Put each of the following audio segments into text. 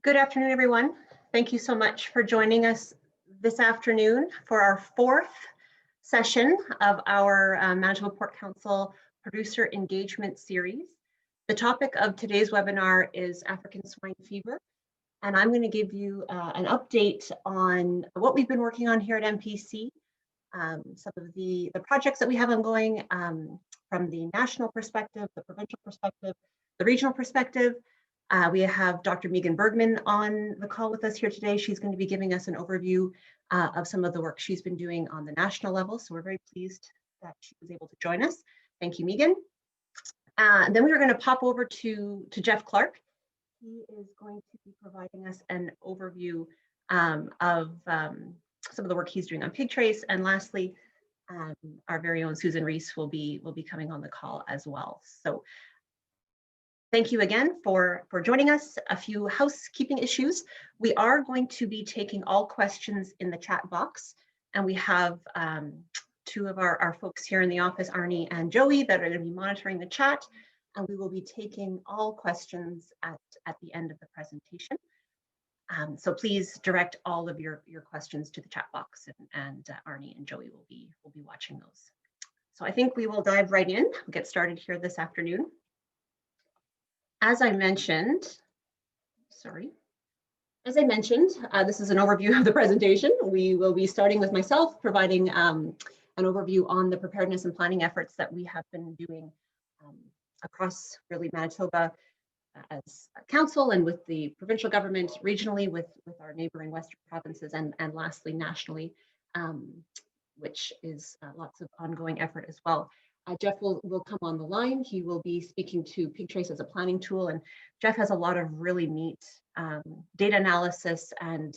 Good afternoon, everyone. Thank you so much for joining us this afternoon for our fourth session of our Manitoba Pork Council Producer Engagement Series. The topic of today's webinar is African swine fever, and I'm going to give you an update on what we've been working on here at MPC, some of the projects that we have ongoing from the national perspective, the provincial perspective, the regional perspective. We have Dr. Megan Bergman on the call with us here today. She's going to be giving us an overview of some of the work she's been doing on the national level. So we're very pleased that she was able to join us. Thank you, Megan. Then we are going to pop over to Jeff Clark. He is going to be providing us an overview of some of the work he's doing on PigTRACE. And lastly, our very own Susan Reese will be coming on the call as well. So thank you again for joining us. A few housekeeping issues. We are going to be taking all questions in the chat box, and we have two of our folks here in the office, Arnie and Joey, that are going to be monitoring the chat, and we will be taking all questions at the end of the presentation. So please direct all of your questions to the chat box, and Arnie and Joey will be watching those. So I think we will dive right in. We'll get started here this afternoon. As I mentioned, this is an overview of the presentation. We will be starting with myself providing an overview on the preparedness and planning efforts that we have been doing across really Manitoba as a council and with the provincial government, regionally with our neighboring western provinces, and lastly nationally, which is lots of ongoing effort as well. Jeff will come on the line. He will be speaking to PigTRACE as a planning tool, and Jeff has a lot of really neat data analysis and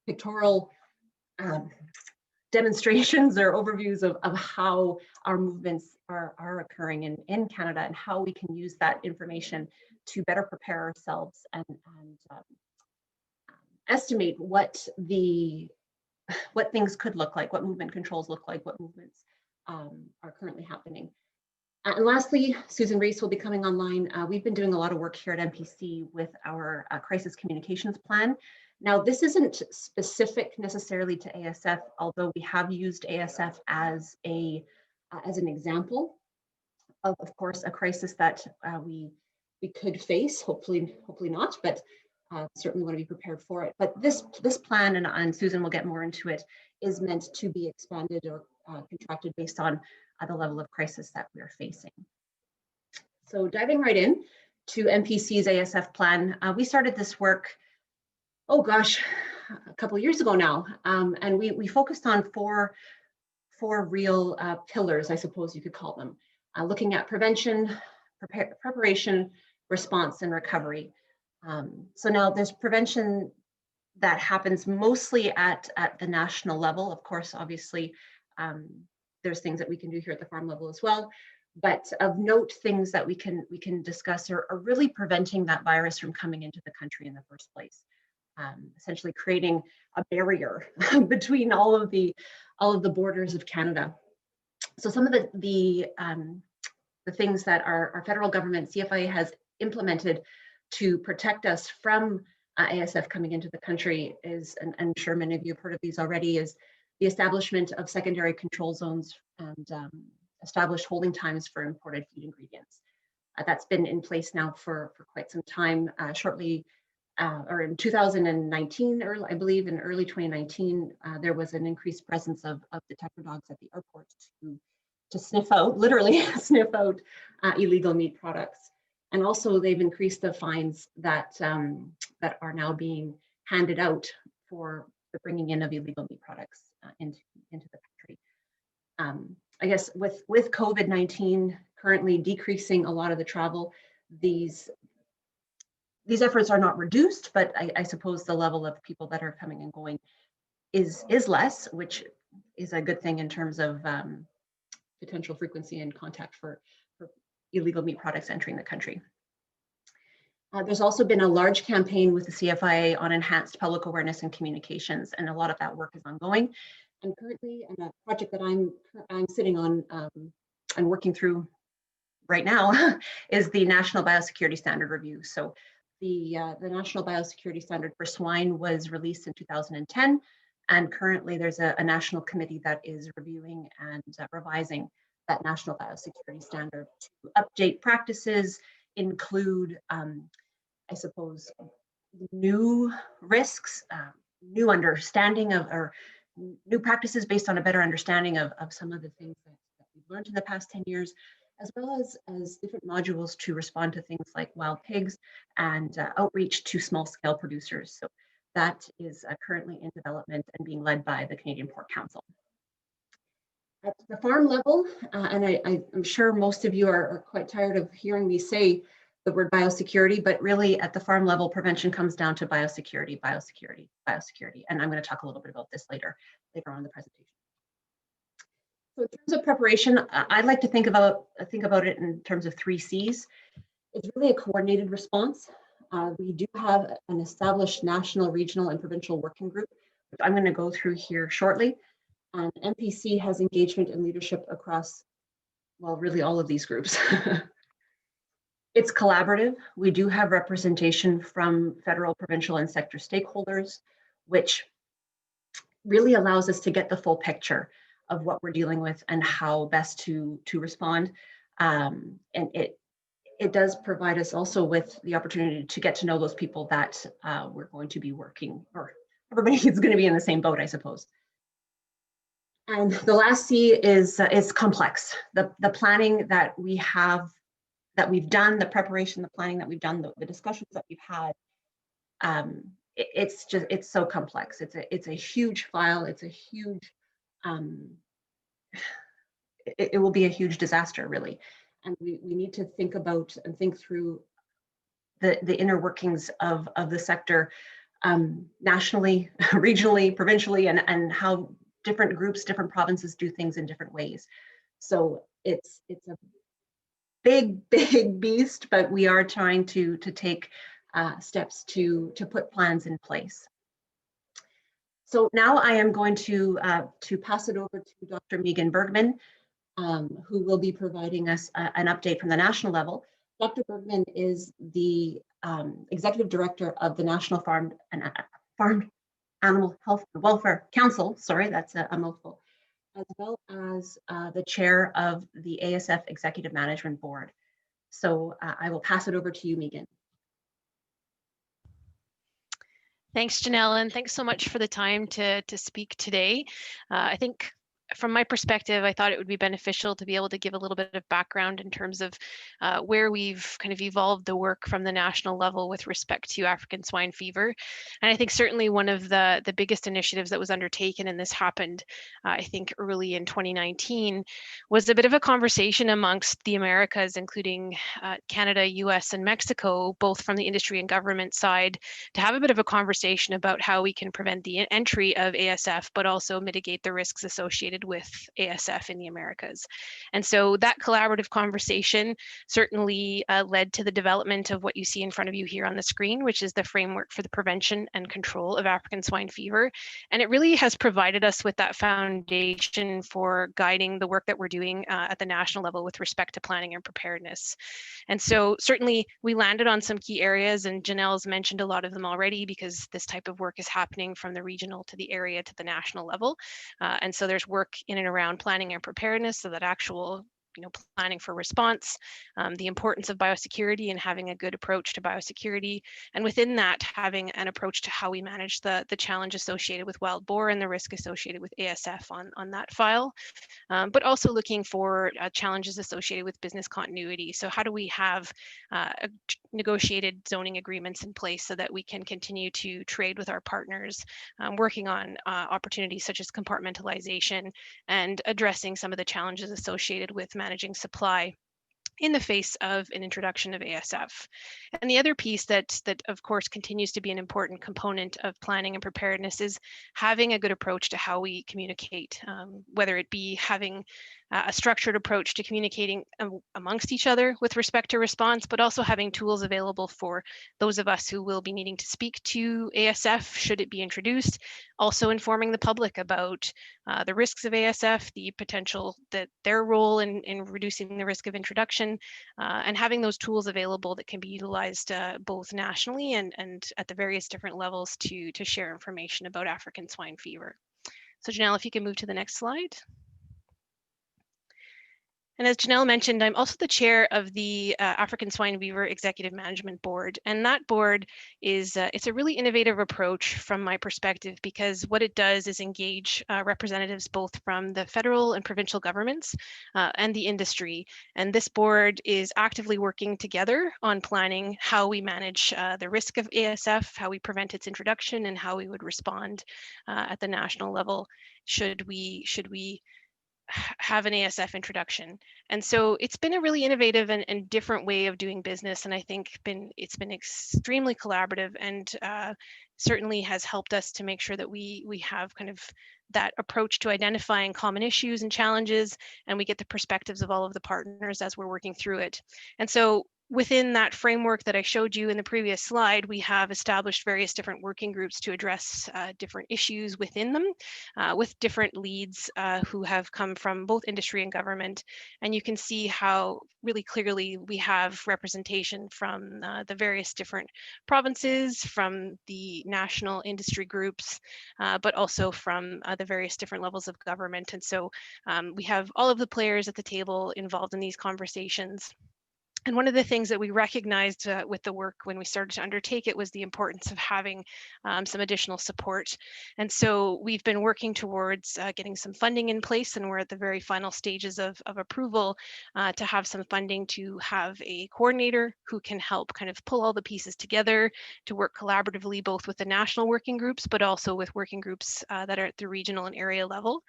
pictorial demonstrations or overviews of how our movements are occurring in Canada and how we can use that information to better prepare ourselves and estimate what things could look like, what movement controls look like, what movements are currently happening. And lastly, Susan Reese will be coming online. We've been doing a lot of work here at MPC with our crisis communications plan. Now, this isn't specific necessarily to ASF, although we have used ASF as an example of course, a crisis that we could face. Hopefully not, but certainly want to be prepared for it. But this plan, and Susan will get more into it, is meant to be expanded or contracted based on the level of crisis that we're facing. So diving right in to MPC's ASF plan, we started this work, oh gosh, a couple of years ago now, and we focused on four real pillars, I suppose you could call them, looking at prevention, preparation, response, and recovery. So now there's prevention that happens mostly at the national level. Of course, obviously, there's things that we can do here at the farm level as well. But of note, things that we can discuss are really preventing that virus from coming into the country in the first place. Essentially creating a barrier between all of the borders of Canada. So some of the things that our federal government, CFIA, has implemented to protect us from ASF coming into the country is, and I'm sure many of you have heard of these already, is the establishment of secondary control zones and established holding times for imported feed ingredients. That's been in place now for quite some time. Shortly, or in 2019, I believe in early 2019, there was an increased presence of detector dogs at the airport to sniff out, literally sniff out illegal meat products. And also they've increased the fines that are now being handed out for the bringing in of illegal meat products into the country. I guess with COVID-19 currently decreasing a lot of the travel, these efforts are not reduced, but I suppose the level of people that are coming and going is less, which is a good thing in terms of potential frequency and contact for illegal meat products entering the country. There's also been a large campaign with the CFIA on enhanced public awareness and communications, and a lot of that work is ongoing. And currently, and a project that I'm sitting on and working through right now is the National Biosecurity Standard Review. So The National Biosecurity Standard for swine was released in 2010, and currently there's a national committee that is reviewing and revising that National Biosecurity Standard to update practices, include, I suppose, new risks, new understanding of, or new practices based on a better understanding of some of the things that we've learned in the past 10 years, as well as different modules to respond to things like wild pigs and outreach to small scale producers. So that is currently in development and being led by the Canadian Pork Council. At the farm level, and I'm sure most of you are quite tired of hearing me say the word biosecurity, but really at the farm level, prevention comes down to biosecurity, biosecurity, biosecurity. And I'm going to talk a little bit about this later on in the presentation. So in terms of preparation, I'd like to think about it in terms of 3 C's. It's really a coordinated response. We do have an established national, regional, and provincial working group, which I'm going to go through here shortly. And MPC has engagement and leadership across, well, really all of these groups. It's collaborative. We do have representation from federal, provincial, and sector stakeholders, which really allows us to get the full picture of what we're dealing with and how best to respond. And it does provide us also with the opportunity to get to know those people that we're going to be working, or everybody is going to be in the same boat, I suppose. And the last C is complex. The planning that we have, that we've done, the preparation, the planning that we've done, the discussions that we've had, it's so complex. It's a huge file. It's a huge, it will be a huge disaster, really. And we need to think about and think through the inner workings of the sector, nationally, regionally, provincially, and how different groups, different provinces do things in different ways. So it's a big beast, but we are trying to take steps to put plans in place. So now I am going to pass it over to Dr. Megan Bergman, who will be providing us an update from the national level. Dr. Bergman is the Executive Director of the National Farm Animal Health and Welfare Council, sorry, that's a mouthful, as well as the chair of the ASF Executive Management Board. So I will pass it over to you, Megan. Thanks, Jenelle, and thanks so much for the time to speak today. I think from my perspective, I thought it would be beneficial to be able to give a little bit of background in terms of where we've kind of evolved the work from the national level with respect to African swine fever. And I think certainly one of the biggest initiatives that was undertaken, and this happened, I think early in 2019, was a bit of a conversation amongst the Americas, including Canada, US, and Mexico, both from the industry and government side, to have a bit of a conversation about how we can prevent the entry of ASF, but also mitigate the risks associated with ASF in the Americas. And so that collaborative conversation certainly led to the development of what you see in front of you here on the screen, which is the Framework for the Prevention and Control of African Swine Fever. And it really has provided us with that foundation for guiding the work that we're doing at the national level with respect to planning and preparedness. And so certainly we landed on some key areas, and Jenelle's mentioned a lot of them already, because this type of work is happening from the regional to the area to the national level. And so there's work in and around planning and preparedness, so that actual planning for response, the importance of biosecurity and having a good approach to biosecurity, and within that, having an approach to how we manage the challenge associated with wild boar and the risk associated with ASF on that file, but also looking for challenges associated with business continuity. So how do we have negotiated zoning agreements in place so that we can continue to trade with our partners, working on opportunities such as compartmentalization and addressing some of the challenges associated with managing supply in the face of an introduction of ASF. And the other piece that of course continues to be an important component of planning and preparedness is having a good approach to how we communicate, whether it be having a structured approach to communicating amongst each other with respect to response, but also having tools available for those of us who will be needing to speak to ASF should it be introduced, also informing the public about the risks of ASF, the potential that their role in reducing the risk of introduction, and having those tools available that can be utilized both nationally and at the various different levels to share information about African swine fever. So Jenelle, if you can move to the next slide. And as Jenelle mentioned, I'm also the chair of the African Swine Fever Executive Management Board. And that board is, it's a really innovative approach from my perspective, because what it does is engage representatives both from the federal and provincial governments and the industry. And this board is actively working together on planning how we manage the risk of ASF, how we prevent its introduction, and how we would respond at the national level should we have an ASF introduction. And so it's been a really innovative and different way of doing business. And I think it's been extremely collaborative, and certainly has helped us to make sure that we have kind of that approach to identifying common issues and challenges, and we get the perspectives of all of the partners as we're working through it. And so within that framework that I showed you in the previous slide, we have established various different working groups to address different issues within them, with different leads who have come from both industry and government. And you can see how really clearly we have representation from the various different provinces, from the national industry groups, but also from the various different levels of government. And so we have all of the players at the table involved in these conversations. And one of the things that we recognized with the work when we started to undertake it was the importance of having some additional support. And so we've been working towards getting some funding in place, and we're at the very final stages of approval to have some funding to have a coordinator who can help kind of pull all the pieces together to work collaboratively, both with the national working groups, but also with working groups that are at the regional and area level,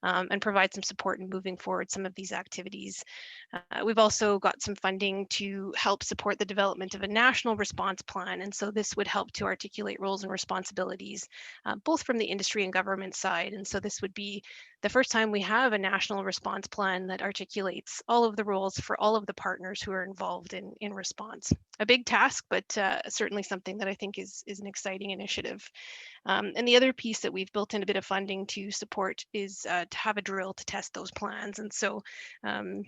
and provide some support in moving forward some of these activities. We've also got some funding to help support the development of a national response plan. And so this would help to articulate roles and responsibilities, both from the industry and government side. And so this would be the first time we have a national response plan that articulates all of the roles for all of the partners who are involved in response. A big task, but certainly something that I think is an exciting initiative. And the other piece that we've built in a bit of funding to support is to have a drill to test those plans. And so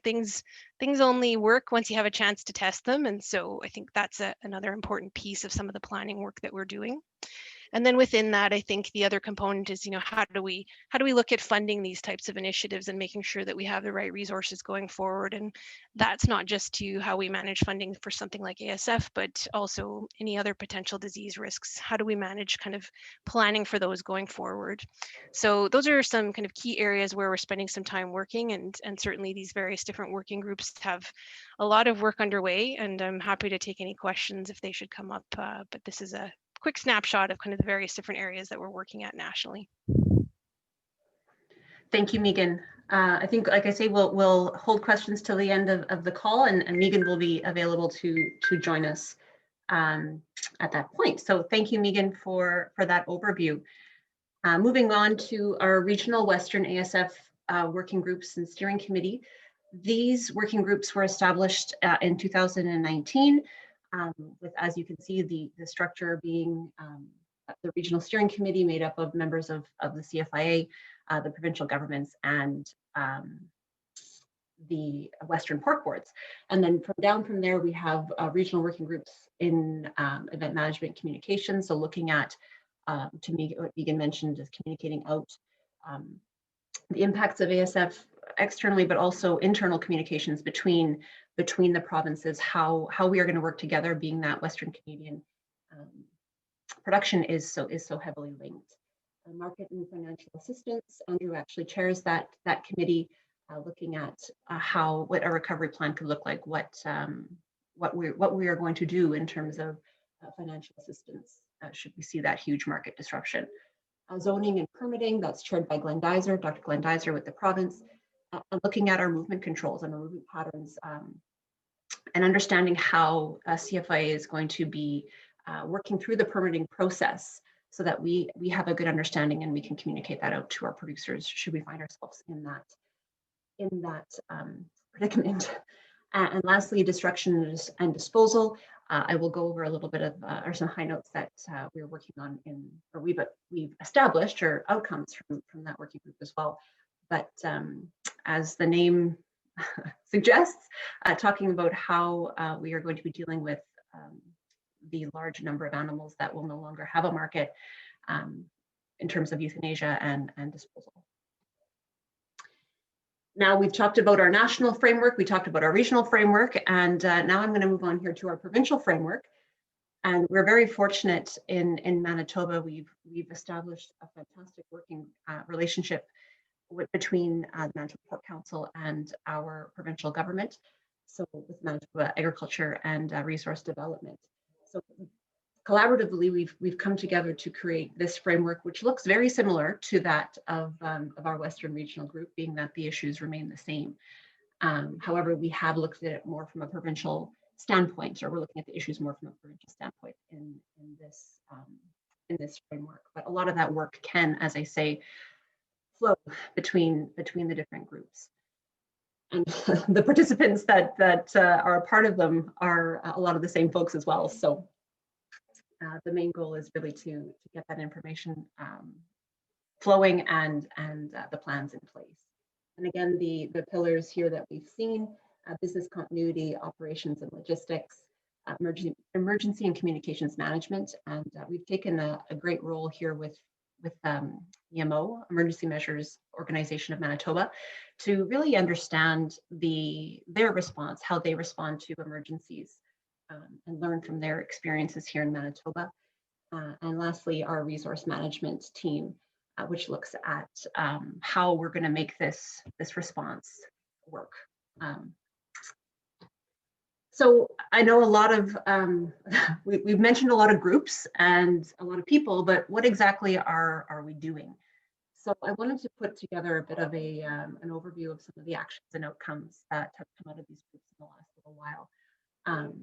things only work once you have a chance to test them. And so I think that's another important piece of some of the planning work that we're doing. And then within that, I think the other component is, how do we look at funding these types of initiatives and making sure that we have the right resources going forward? And that's not just to how we manage funding for something like ASF, but also any other potential disease risks. How do we manage kind of planning for those going forward? So those are some kind of key areas where we're spending some time working, and certainly these various different working groups have a lot of work underway, and I'm happy to take any questions if they should come up, but this is a quick snapshot of kind of the various different areas that we're working at nationally. Thank you, Megan. I think, like I say, we'll hold questions till the end of the call, and Megan will be available to join us at that point. So thank you, Megan, for that overview. Moving on to our regional Western ASF working groups and steering committee. These working groups were established in 2019. With, as you can see, the structure being the regional steering committee made up of members of the CFIA, the provincial governments, and the Western pork boards. And then down from there, we have regional working groups in event management communication. So looking at, to me, what Megan mentioned is communicating out the impacts of ASF externally, but also internal communications between the provinces, how we are going to work together, being that Western Canadian production is so heavily linked. Market and financial assistance, Andrew actually chairs that committee, looking at what a recovery plan could look like, what we are going to do in terms of financial assistance should we see that huge market disruption. Zoning and permitting, that's chaired by Dr. Glenn Dizer with the province, looking at our movement controls and our movement patterns, and understanding how CFIA is going to be working through the permitting process so that we have a good understanding and we can communicate that out to our producers should we find ourselves in in that predicament. And lastly, destruction and disposal. I will go over a little bit of or some high notes that we're working on or we've established, or outcomes from that working group as well. But as the name suggests, talking about how we are going to be dealing with the large number of animals that will no longer have a market in terms of euthanasia and disposal. Now we've talked about our national framework, we talked about our regional framework, and now I'm going to move on here to our provincial framework. And we're very fortunate in Manitoba. We've established a fantastic working relationship between the Manitoba Pork Council and our provincial government. So with Manitoba Agriculture and Resource Development. So collaboratively, we've come together to create this framework, which looks very similar to that of our Western Regional Group, being that the issues remain the same. However, we have looked at it more from a provincial standpoint, or we're looking at the issues more from a provincial standpoint in this framework. But a lot of that work can, as I say, flow between the different groups. And the participants that are a part of them are a lot of the same folks as well. So the main goal is really to get that information flowing and the plans in place. And again, the pillars here that we've seen: business continuity, operations and logistics, emergency and communications management. And we've taken a great role here with EMO, Emergency Measures Organization of Manitoba, to really understand their response, how they respond to emergencies, and learn from their experiences here in Manitoba. And lastly, our resource management team, which looks at how we're going to make this response work. So I know a lot of, we've mentioned a lot of groups and a lot of people, but what exactly are we doing? So I wanted to put together a bit of an overview of some of the actions and outcomes that have come out of these groups in the last little while.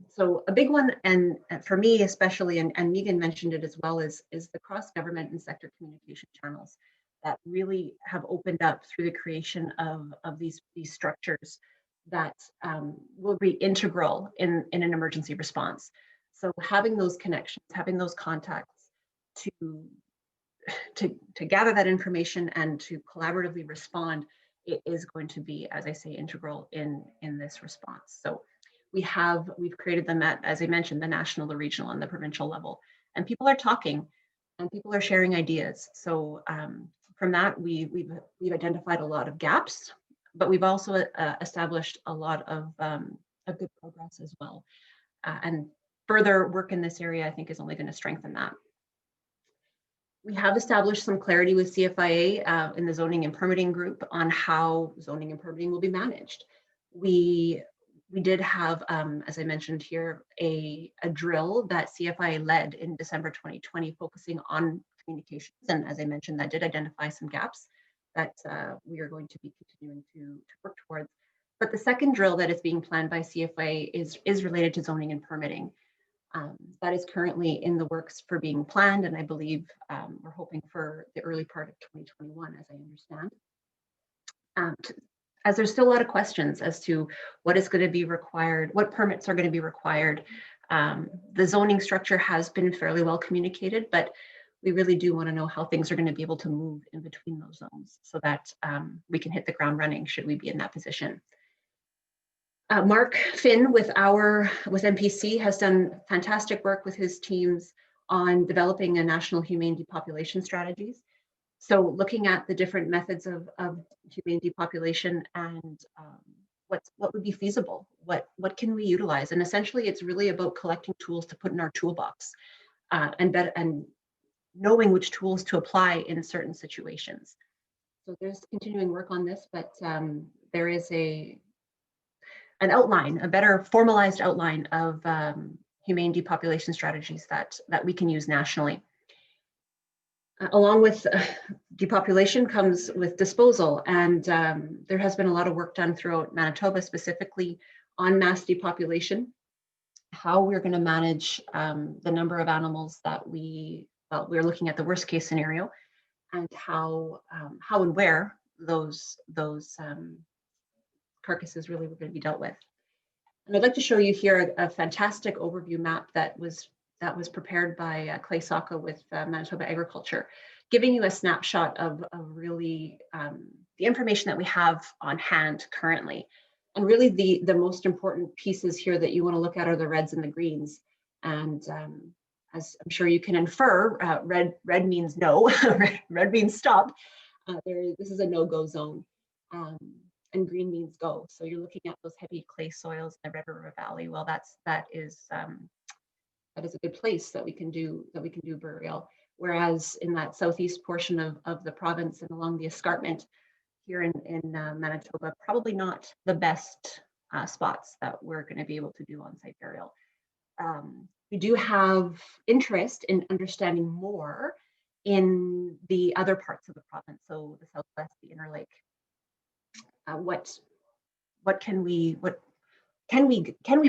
So a big one, and for me especially, and Megan mentioned it as well, is the cross-government and sector communication channels that really have opened up through the creation of these structures that will be integral in an emergency response. So having those connections, having those contacts to gather that information and to collaboratively respond, it is going to be, as I say, integral in this response. So we've created them at, as I mentioned, the national, the regional, and the provincial level, and people are talking and people are sharing ideas. So from that, we've identified a lot of gaps, but we've also established a lot of good progress as well. And further work in this area, I think, is only going to strengthen that. We have established some clarity with CFIA in the zoning and permitting group on how zoning and permitting will be managed. We did have, as I mentioned here, a drill that CFIA led in December 2020, focusing on communications. And as I mentioned, that did identify some gaps that we are going to be continuing to work towards. But the second drill that is being planned by CFIA is related to zoning and permitting. That is currently in the works for being planned, and I believe we're hoping for the early part of 2021, as I understand. As there's still a lot of questions as to what is going to be required, what permits are going to be required. The zoning structure has been fairly well communicated, but we really do want to know how things are going to be able to move in between those zones so that we can hit the ground running should we be in that position. Mark Finn with MPC has done fantastic work with his teams on developing a national humane depopulation strategies. So looking at the different methods of humane depopulation and what would be feasible, what can we utilize, and essentially it's really about collecting tools to put in our toolbox and knowing which tools to apply in certain situations. So there's continuing work on this, but there is an outline, a better formalized outline of humane depopulation strategies that we can use nationally. Along with depopulation comes with disposal, and there has been a lot of work done throughout Manitoba, specifically on mass depopulation, how we're going to manage the number of animals that we're looking at the worst case scenario, and how and where those carcasses really were going to be dealt with. And I'd like to show you here a fantastic overview map that was prepared by Clay Saka with Manitoba Agriculture, giving you a snapshot of really the information that we have on hand currently. And really the most important pieces here that you want to look at are the reds and the greens. And as I'm sure you can infer, red means no, red means stop. This is a no-go zone. And green means go. So you're looking at those heavy clay soils in the Red River Valley. Well, that is a good place that we can do burial. Whereas in that southeast portion of the province and along the escarpment here in Manitoba, probably not the best spots that we're going to be able to do on-site burial. We do have interest in understanding more in the other parts of the province, so the Southwest, the Inner Lake. What can we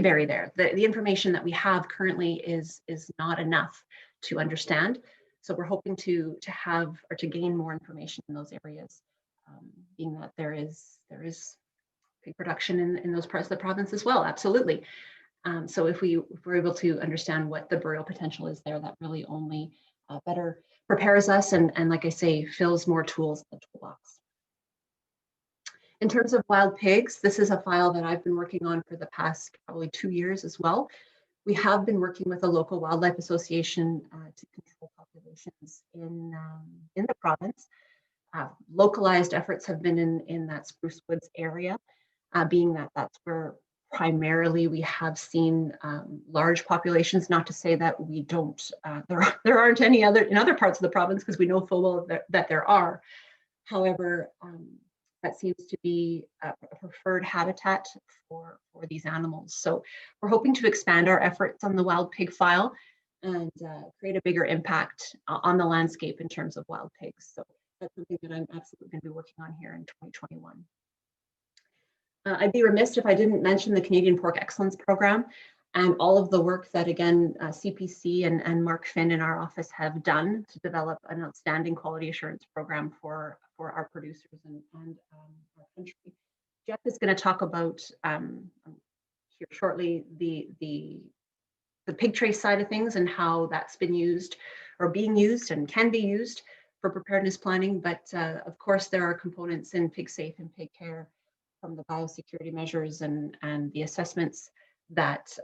bury there? The information that we have currently is not enough to understand. So we're hoping to have or to gain more information in those areas, being that there is pig production in those parts of the province as well. Absolutely. So if we're able to understand what the burial potential is there, that really only better prepares us and like I say, fills more tools in the toolbox. In terms of wild pigs, this is a file that I've been working on for the past probably 2 years as well. We have been working with a local wildlife association to control populations in the province. Localized efforts have been in that Spruce Woods area, being that that's where primarily we have seen large populations. Not to say that we don't, there aren't any other in other parts of the province, because we know full well that there are. However, that seems to be a preferred habitat for these animals. So we're hoping to expand our efforts on the wild pig file and create a bigger impact on the landscape in terms of wild pigs. So that's something that I'm absolutely going to be working on here in 2021. I'd be remiss if I didn't mention the Canadian Pork Excellence Program and all of the work that, again, CPC and Mark Finn in our office have done to develop an outstanding quality assurance program for our producers and our country. Jeff is going to talk about here shortly the PigTRACE side of things and how that's been used or being used and can be used for preparedness planning. But of course, there are components in pig safe and pig care from the biosecurity measures and the assessments that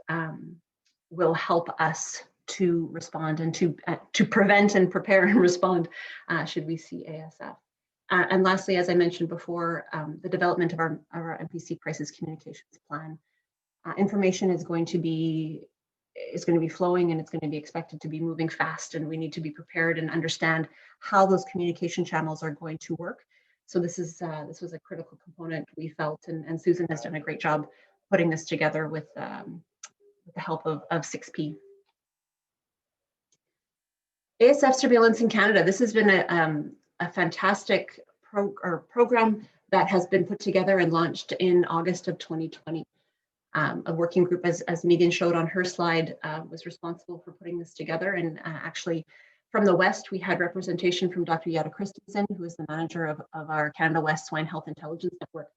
will help us to respond and to prevent and prepare and respond should we see ASF. And lastly, as I mentioned before, the development of our MPC crisis communications plan. Information is going to be flowing, and it's going to be expected to be moving fast, and we need to be prepared and understand how those communication channels are going to work. So this was a critical component, we felt, and Susan has done a great job putting this together with the help of 6P. ASF surveillance in Canada. This has been a fantastic program that has been put together and launched in August of 2020. A working group, as Megan showed on her slide, was responsible for putting this together. And actually, from the West, we had representation from Dr. Jette Christensen, who is the manager of our Canada West Swine Health Intelligence Network.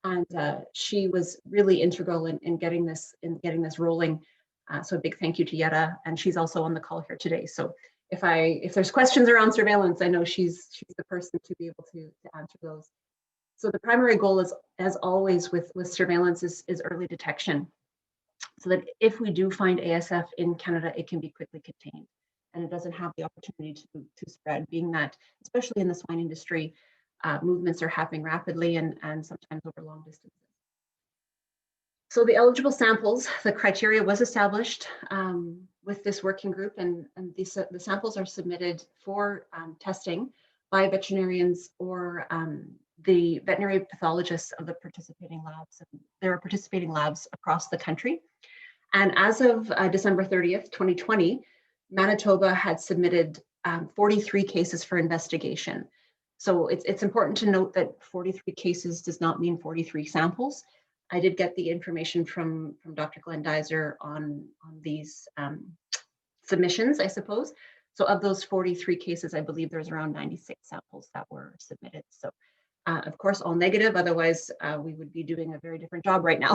And she was really integral in getting this rolling. So a big thank you to Jette, and she's also on the call here today. So if there's questions around surveillance, I know she's the person to be able to answer those. So the primary goal is, as always with surveillance, is early detection, so that if we do find ASF in Canada, it can be quickly contained and it doesn't have the opportunity to spread, being that, especially in the swine industry, movements are happening rapidly and sometimes over long distances. So the eligible samples, the criteria was established with this working group, and the samples are submitted for testing by veterinarians or the veterinary pathologists of the participating labs. And there are participating labs across the country. And as of December 30th, 2020, Manitoba had submitted 43 cases for investigation. So it's important to note that 43 cases does not mean 43 samples. I did get the information from Dr. Glenn Deiser on these submissions, I suppose. So of those 43 cases, I believe there's around 96 samples that were submitted. So of course, course, all negative, otherwise we would be doing a very different job right now.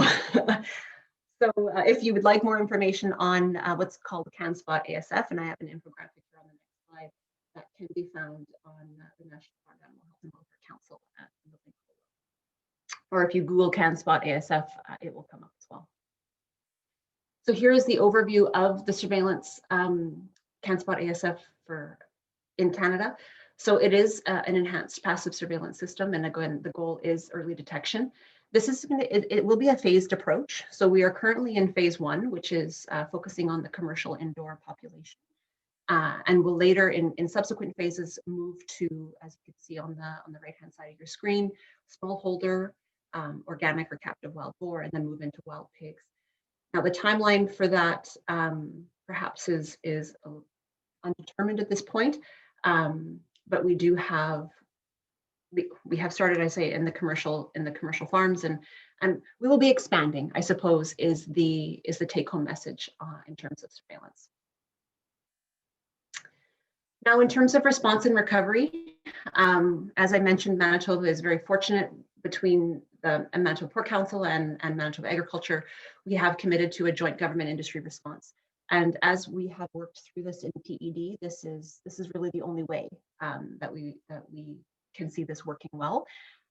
So if you would like more information on what's called CanSpot ASF, and I have an infographic here on the next slide, that can be found on the National Farm Animal Health and Welfare Council. Or if you Google CanSpot ASF, it will come up as well. So here is the overview of the surveillance CanSpot ASF in Canada. So it is an enhanced passive surveillance system, and again, the goal is early detection. This is it will be a phased approach. So we are currently in phase 1, which is focusing on the commercial indoor population, and will later in subsequent phases move to, as you can see on the right-hand side of your screen, smallholder, organic or captive wild boar, and then move into wild pigs. Now the timeline for that perhaps is undetermined at this point, but we do have. We have started, I say, in the commercial farms, and we will be expanding, I suppose, is the take-home message in terms of surveillance. Now, in terms of response and recovery, as I mentioned, Manitoba is very fortunate. Between the Manitoba Pork Council and Manitoba Agriculture, we have committed to a joint government industry response. And as we have worked through this in PED, this is really the only way that we can see this working well.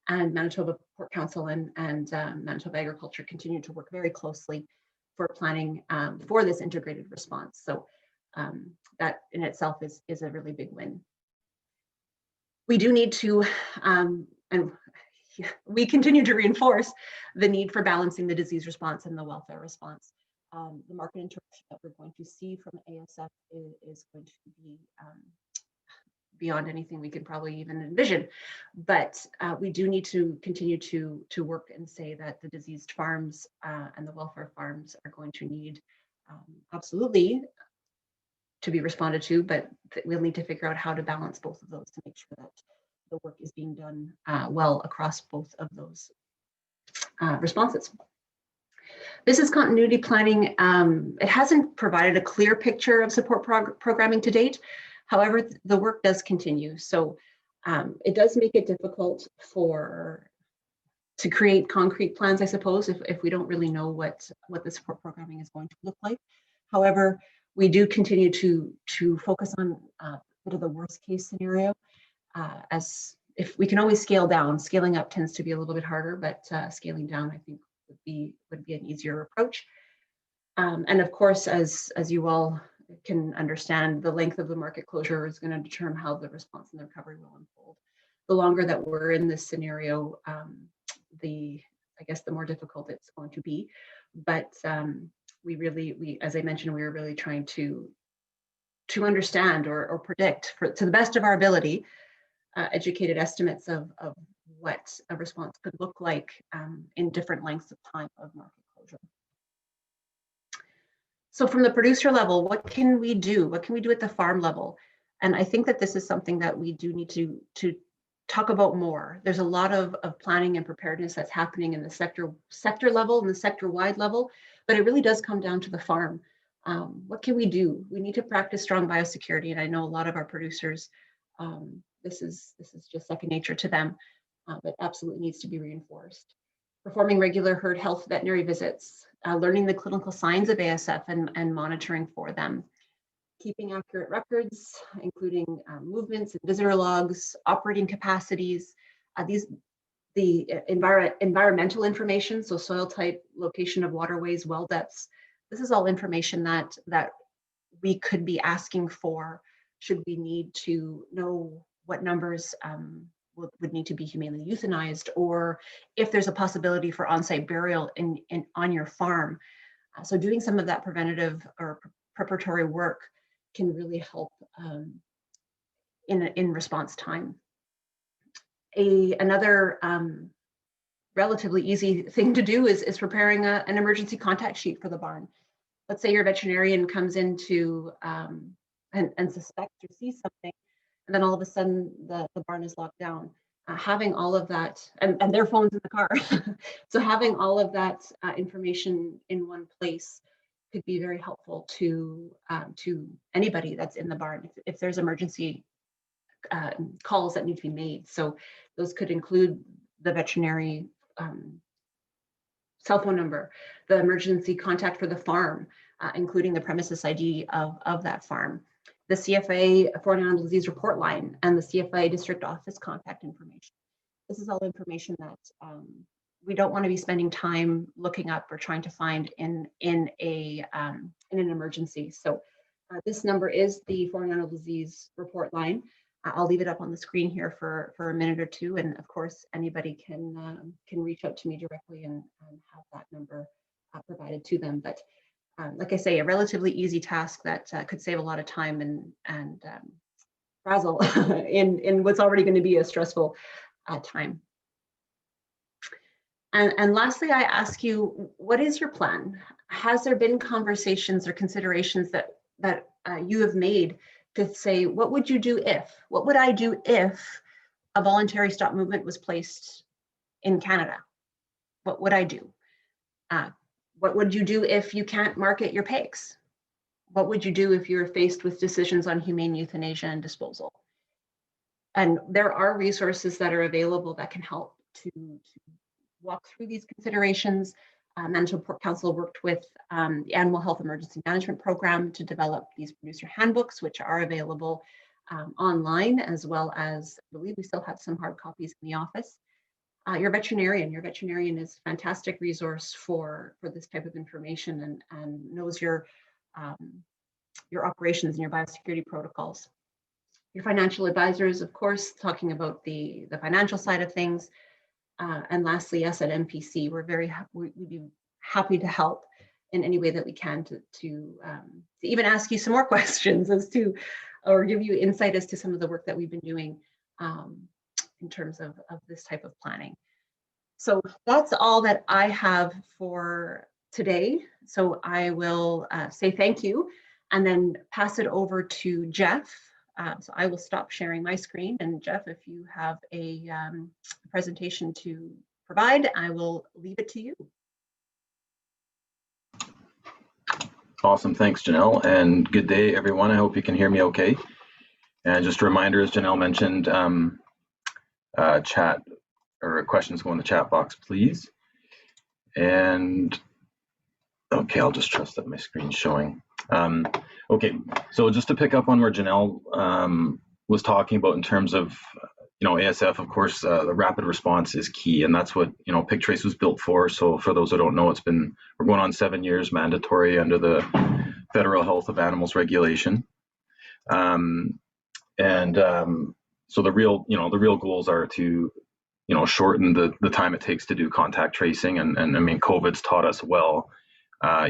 And Manitoba Pork Council and Manitoba Agriculture continue to work very closely for planning for this integrated response. So that in itself is a really big win. We do need to, and we continue to reinforce the need for balancing the disease response and the welfare response. The market interaction that we're going to see from ASF is going to be beyond anything we could probably even envision. But we do need to continue to work and say that the diseased farms and the welfare farms are going to need absolutely to be responded to, but we'll need to figure out how to balance both of those to make sure that the work is being done well across both of those responses. Business continuity planning, it hasn't provided a clear picture of support programming to date. However, the work does continue. So it does make it difficult to create concrete plans, I suppose, if we don't really know what the support programming is going to look like. However, we do continue to focus on a bit of the worst case scenario, as if we can always scale down. Scaling up tends to be a little bit harder, but scaling down, I think, would be an easier approach. And of course, as you all can understand, the length of the market closure is going to determine how the response and the recovery will unfold. The longer that we're in this scenario, I guess the more difficult it's going to be. But we, as I mentioned, we are really trying to understand or predict, to the best of our ability, educated estimates of what a response could look like in different lengths of time of market closure. So from the producer level, what can we do? What can we do at the farm level? And I think that this is something that we do need to talk about more. There's a lot of planning and preparedness that's happening in the sector level and the sector-wide level, but it really does come down to the farm. What can we do? We need to practice strong biosecurity, and I know a lot of our producers, this is just second nature to them, but absolutely needs to be reinforced. Performing regular herd health veterinary visits, learning the clinical signs of ASF and monitoring for them, keeping accurate records, including movements and visitor logs, operating capacities, the environmental information, so soil type, location of waterways, well depths. This is all information that we could be asking for should we need to know what numbers would need to be humanely euthanized, or if there's a possibility for on-site burial on your farm. So doing some of that preventative or preparatory work can really help in response time. Another relatively easy thing to do is preparing an emergency contact sheet for the barn. Let's say your veterinarian comes into and suspects or sees something, and then all of a sudden the barn is locked down. Having all of that, and their phone's in the car. So having all of that information in one place could be very helpful to anybody that's in the barn if there's emergency calls that need to be made. So those could include the veterinary cell phone number, the emergency contact for the farm, including the premises ID of that farm, the CFA foreign animal disease report line, and the CFA district office contact information. This is all information that we don't want to be spending time looking up or trying to find in an emergency. So this number is the foreign animal disease report line. I'll leave it up on the screen here for a minute or two, and of course anybody can reach out to me directly and have that number provided to them. But like I say, a relatively easy task that could save a lot of time and frazzle in what's already going to be a stressful time. And lastly, I ask you, what is your plan? Has there been conversations or considerations that you have made to say, what would you do if? What would I do if a voluntary stop movement was placed in Canada? What would I do? What would you do if you can't market your pigs? What would you do if you're faced with decisions on humane euthanasia and disposal? And there are resources that are available that can help to walk through these considerations. Manitoba Pork Council worked with the Animal Health Emergency Management Program to develop these producer handbooks, which are available online, as well as, I believe we still have some hard copies in the office. Your veterinarian is a fantastic resource for this type of information and knows your operations and your biosecurity protocols. Your financial advisors, of course, talking about the financial side of things. And lastly, us at MPC, we'd be happy to help in any way that we can to even ask you some more questions or give you insight as to some of the work that we've been doing in terms of this type of planning. So that's all that I have for today. So I will say thank you and then pass it over to Jeff. So I will stop sharing my screen, and Jeff, if you have a presentation to provide, I will leave it to you. Awesome, thanks Jenelle, and good day everyone. I hope you can hear me okay. And just a reminder, as Jenelle mentioned, chat or questions go in the chat box, please. And okay, I'll just trust that my screen's showing. Okay, so just to pick up on where Jenelle was talking about in terms of, ASF, of course, the rapid response is key, and that's what, PigTRACE was built for. So for those who don't know, we're going on 7 years mandatory under the Federal Health of Animals regulation. So the real goals are to, shorten the time it takes to do contact tracing. And I mean, COVID's taught us well.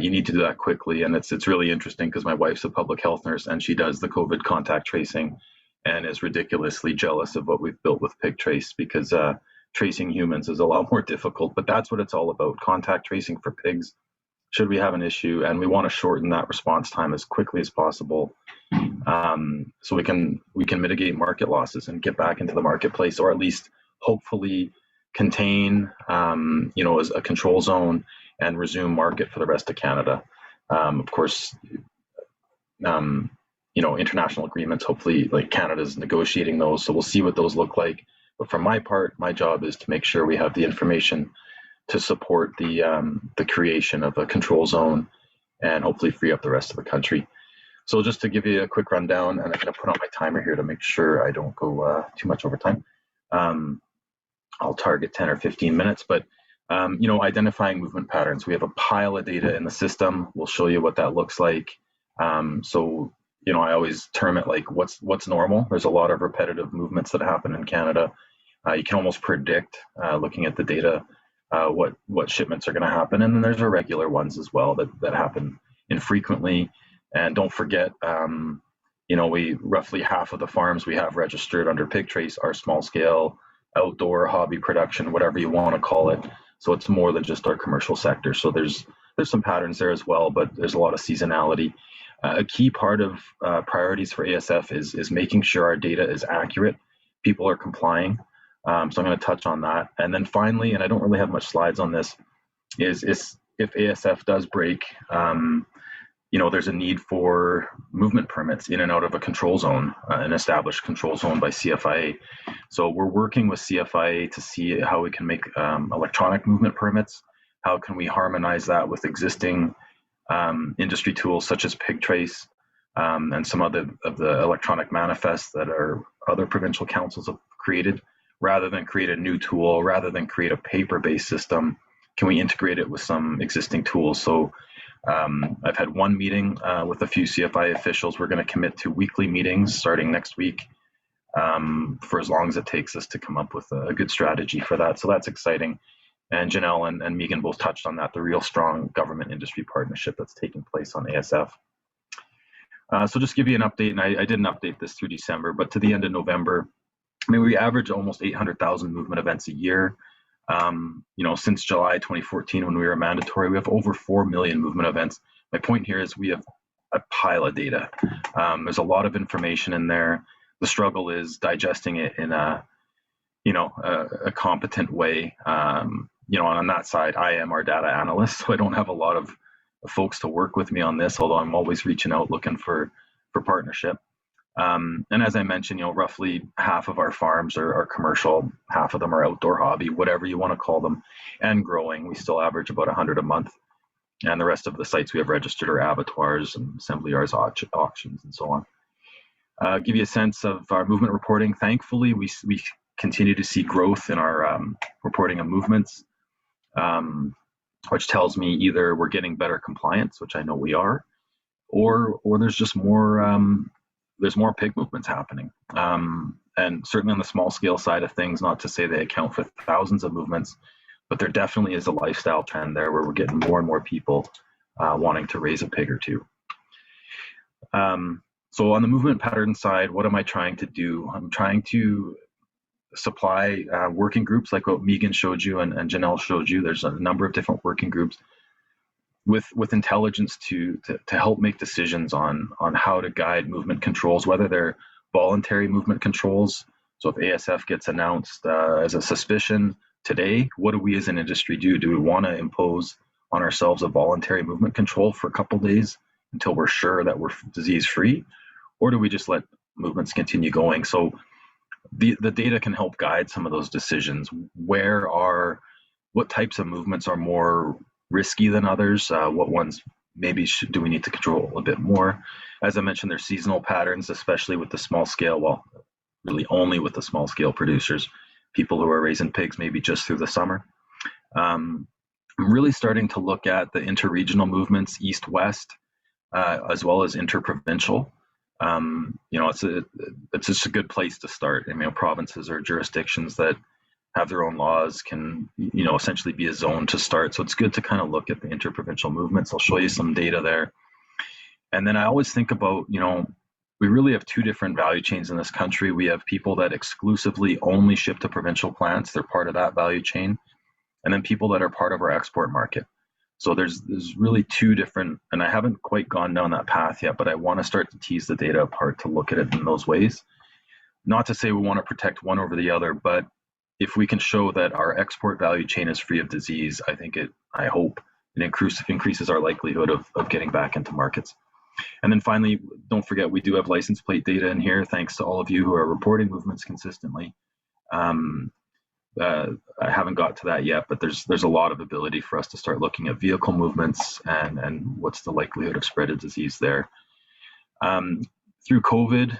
You need to do that quickly, and it's really interesting because my wife's a public health nurse and she does the COVID contact tracing and is ridiculously jealous of what we've built with PigTRACE because tracing humans is a lot more difficult, but that's what it's all about, contact tracing for pigs should we have an issue, and we want to shorten that response time as quickly as possible so we can mitigate market losses and get back into the marketplace, or at least hopefully contain as a control zone and resume market for the rest of Canada. Of course, international agreements, hopefully like Canada's negotiating those, so we'll see what those look like. But for my part, my job is to make sure we have the information to support the creation of a control zone and hopefully free up the rest of the country. So just to give you a quick rundown, and I'm going to put on my timer here to make sure I don't go too much over time. I'll target 10 or 15 minutes, but identifying movement patterns. We have a pile of data in the system. We'll show you what that looks like. So, I always term it like what's normal. There's a lot of repetitive movements that happen in Canada. You can almost predict, looking at the data, what shipments are going to happen. And then there's irregular ones as well that happen infrequently. And don't forget, we roughly half of the farms we have registered under PigTRACE are small scale, outdoor hobby production, whatever you want to call it. So it's more than just our commercial sector. So there's some patterns there as well, but there's a lot of seasonality. A key part of priorities for ASF is making sure our data is accurate. People are complying. So I'm going to touch on that. And then finally, and I don't really have much slides on this, is if ASF does break, there's a need for movement permits in and out of a control zone, an established control zone by CFIA. So we're working with CFIA to see how we can make electronic movement permits. How can we harmonize that with existing industry tools such as PigTRACE and some other of the electronic manifests that our other provincial councils have created, rather than create a new tool, rather than create a paper-based system. Can we integrate it with some existing tools? So I've had one meeting with a few CFI officials. We're going to commit to weekly meetings starting next week for as long as it takes us to come up with a good strategy for that. So that's exciting. And Jenelle and Megan both touched on that, the real strong government industry partnership that's taking place on ASF. So just give you an update, and I didn't update this through December, but to the end of November, I mean, we average almost 800,000 movement events a year. Since July 2014, when we were mandatory, we have over 4 million movement events. My point here is we have a pile of data. There's a lot of information in there. The struggle is digesting it in a competent way. On that side, I am our data analyst, so I don't have a lot of folks to work with me on this, although I'm always reaching out looking for partnership. And as I mentioned, roughly half of our farms are commercial, half of them are outdoor hobby, whatever you want to call them, and growing. We still average about 100 a month. And the rest of the sites we have registered are abattoirs and assembly yards, auctions, and so on. Give you a sense of our movement reporting. Thankfully, we continue to see growth in our reporting of movements, which tells me either we're getting better compliance, which I know we are, or there's just more pig movements happening. And certainly on the small scale side of things, not to say they account for thousands of movements, but there definitely is a lifestyle trend there where we're getting more and more people wanting to raise a pig or two. So on the movement pattern side, what am I trying to do? I'm trying to supply working groups like what Megan showed you and Jenelle showed you. There's a number of different working groups with intelligence to help make decisions on how to guide movement controls, whether they're voluntary movement controls. So if ASF gets announced as a suspicion today, what do we as an industry do? Do we want to impose on ourselves a voluntary movement control for a couple days until we're sure that we're disease free, or do we just let movements continue going? So the data can help guide some of those decisions. What types of movements are more risky than others? What ones maybe do we need to control a bit more? As I mentioned, there's seasonal patterns, especially with the small scale, well, really only with the small scale producers, people who are raising pigs maybe just through the summer. I'm really starting to look at the interregional movements, east-west, as well as interprovincial. It's just a good place to start. I mean, provinces or jurisdictions that have their own laws can, essentially be a zone to start. So it's good to kind of look at the interprovincial movements. I'll show you some data there. And then I always think about, we really have two different value chains in this country. We have people that exclusively only ship to provincial plants. They're part of that value chain. And then people that are part of our export market. So there's really two different, and I haven't quite gone down that path yet, but I want to start to tease the data apart to look at it in those ways. Not to say we want to protect one over the other, but if we can show that our export value chain is free of disease, I hope it increases our likelihood of getting back into markets. And then finally, don't forget, we do have license plate data in here, thanks to all of you who are reporting movements consistently. I haven't got to that yet, but there's a lot of ability for us to start looking at vehicle movements and what's the likelihood of spread of disease there. Through COVID,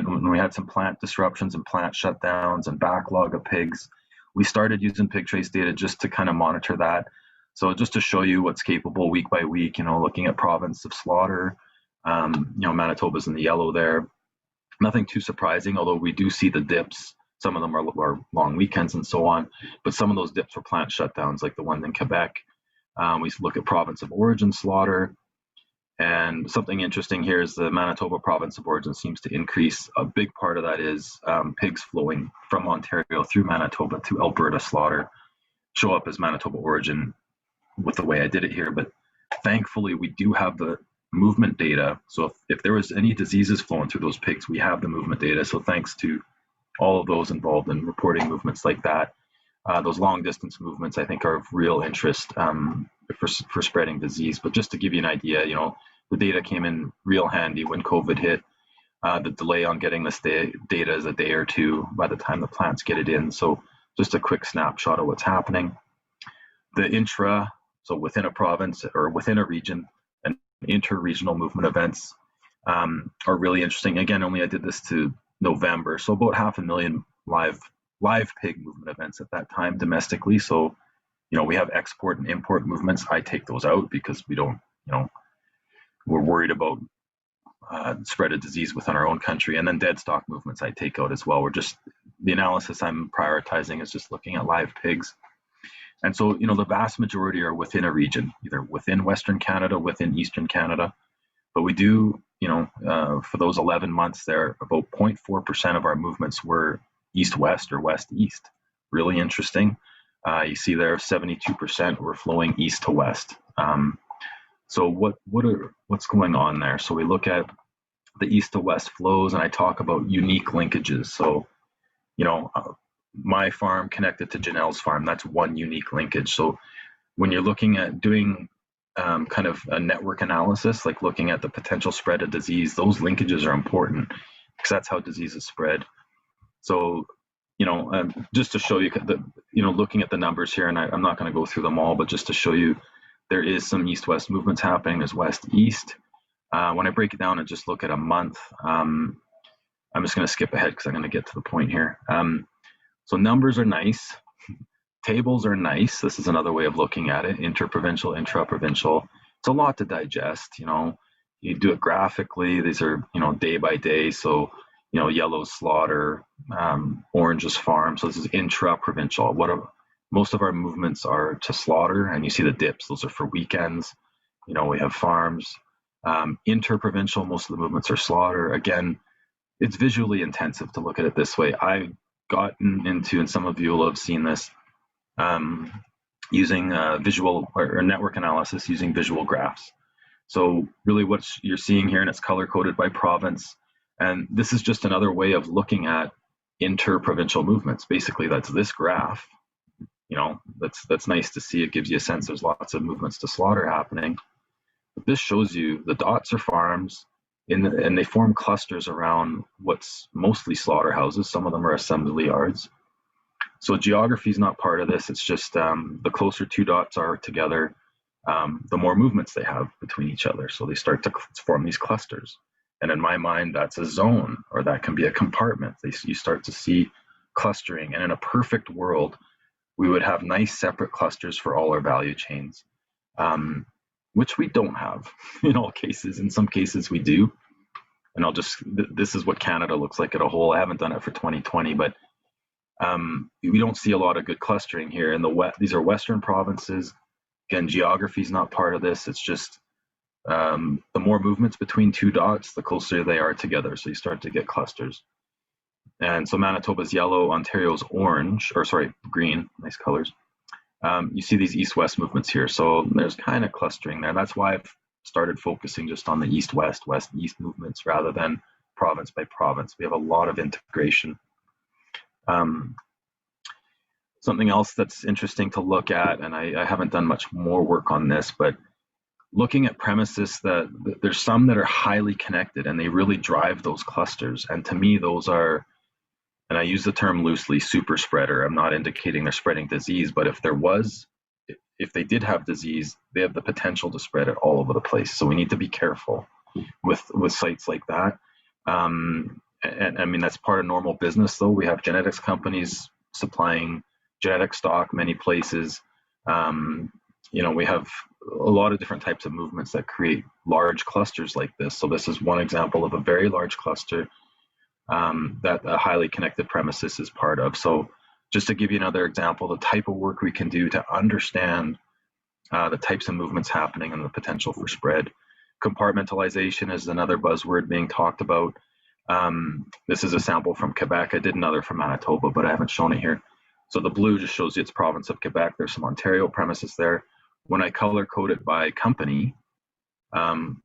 when we had some plant disruptions and plant shutdowns and backlog of pigs, we started using PigTRACE data just to kind of monitor that. So just to show you what's capable week by week, looking at province of slaughter, Manitoba's in the yellow there. Nothing too surprising, although we do see the dips. Some of them are long weekends and so on, but some of those dips were plant shutdowns, like the one in Quebec. We look at province of origin slaughter. And something interesting here is the Manitoba province of origin seems to increase. A big part of that is pigs flowing from Ontario through Manitoba to Alberta slaughter show up as Manitoba origin with the way I did it here. But thankfully, we do have the movement data. So if there was any diseases flowing through those pigs, we have the movement data. So thanks to all of those involved in reporting movements like that. Those long distance movements, I think, are of real interest for spreading disease. But just to give you an idea, the data came in real handy when COVID hit. The delay on getting this data is a day or two by the time the plants get it in. So just a quick snapshot of what's happening. The intra, so within a province or within a region, and inter-regional movement events are really interesting. Again, I did this to November, so about 500,000 live pig movement events at that time domestically. So, we have export and import movements. I take those out because we don't, we're worried about spread of disease within our own country. And then dead stock movements I take out as well. The analysis I'm prioritizing is just looking at live pigs. And so, the vast majority are within a region, either within Western Canada, within Eastern Canada. But we do, for those 11 months there, about 0.4% of our movements were east-west or west-east. Really interesting. You see there 72% were flowing east to west. So what's going on there? So we look at the east to west flows, and I talk about unique linkages. So, my farm connected to Jenelle's farm, that's one unique linkage. So when you're looking at doing kind of a network analysis, like looking at the potential spread of disease, those linkages are important because that's how disease is spread. So, just to show you, looking at the numbers here, and I'm not going to go through them all, but just to show you, there is some east-west movements happening. There's west-east. When I break it down and just look at a month, I'm just going to skip ahead because I'm going to get to the point here. So numbers are nice. Tables are nice. This is another way of looking at it. Interprovincial, intraprovincial. It's a lot to digest. You do it graphically. These are, day by day. So, yellow slaughter, orange is farm. So this is intraprovincial. Most of our movements are to slaughter, and you see the dips. Those are for weekends. We have farms. Interprovincial, most of the movements are slaughter. Again, it's visually intensive to look at it this way. I've gotten into, and some of you will have seen this, using visual or network analysis using visual graphs. So really what you're seeing here, and it's color-coded by province, and this is just another way of looking at interprovincial movements. Basically, that's this graph. That's nice to see. It gives you a sense there's lots of movements to slaughter happening. But this shows you the dots are farms, and they form clusters around what's mostly slaughterhouses. Some of them are assembly yards. So geography is not part of this. It's just the closer two dots are together, the more movements they have between each other. So they start to form these clusters. And in my mind, that's a zone, or that can be a compartment. You start to see clustering. And in a perfect world, we would have nice separate clusters for all our value chains, which we don't have in all cases. In some cases we do. And this is what Canada looks like as a whole. I haven't done it for 2020, but we don't see a lot of good clustering here. In the West, these are Western provinces. Again, geography is not part of this. It's just the more movements between two dots, the closer they are together. So you start to get clusters. And so Manitoba's yellow, Ontario's orange, or sorry, green, nice colors. You see these east-west movements here. So there's kind of clustering there. That's why I've started focusing just on the east-west, west-east movements rather than province by province. We have a lot of integration. Something else that's interesting to look at, and I haven't done much more work on this, but looking at premises that there's some that are highly connected and they really drive those clusters. And to me, those are, and I use the term loosely, super spreader. I'm not indicating they're spreading disease, but if they did have disease, they have the potential to spread it all over the place. So we need to be careful with sites like that. And I mean, that's part of normal business though. We have genetics companies supplying genetic stock many places. We have a lot of different types of movements that create large clusters like this. So this is one example of a very large cluster that a highly connected premises is part of. So just to give you another example, the type of work we can do to understand the types of movements happening and the potential for spread. Compartmentalization is another buzzword being talked about. This is a sample from Quebec. I did another from Manitoba, but I haven't shown it here. So the blue just shows you it's province of Quebec. There's some Ontario premises there. When I color code it by company,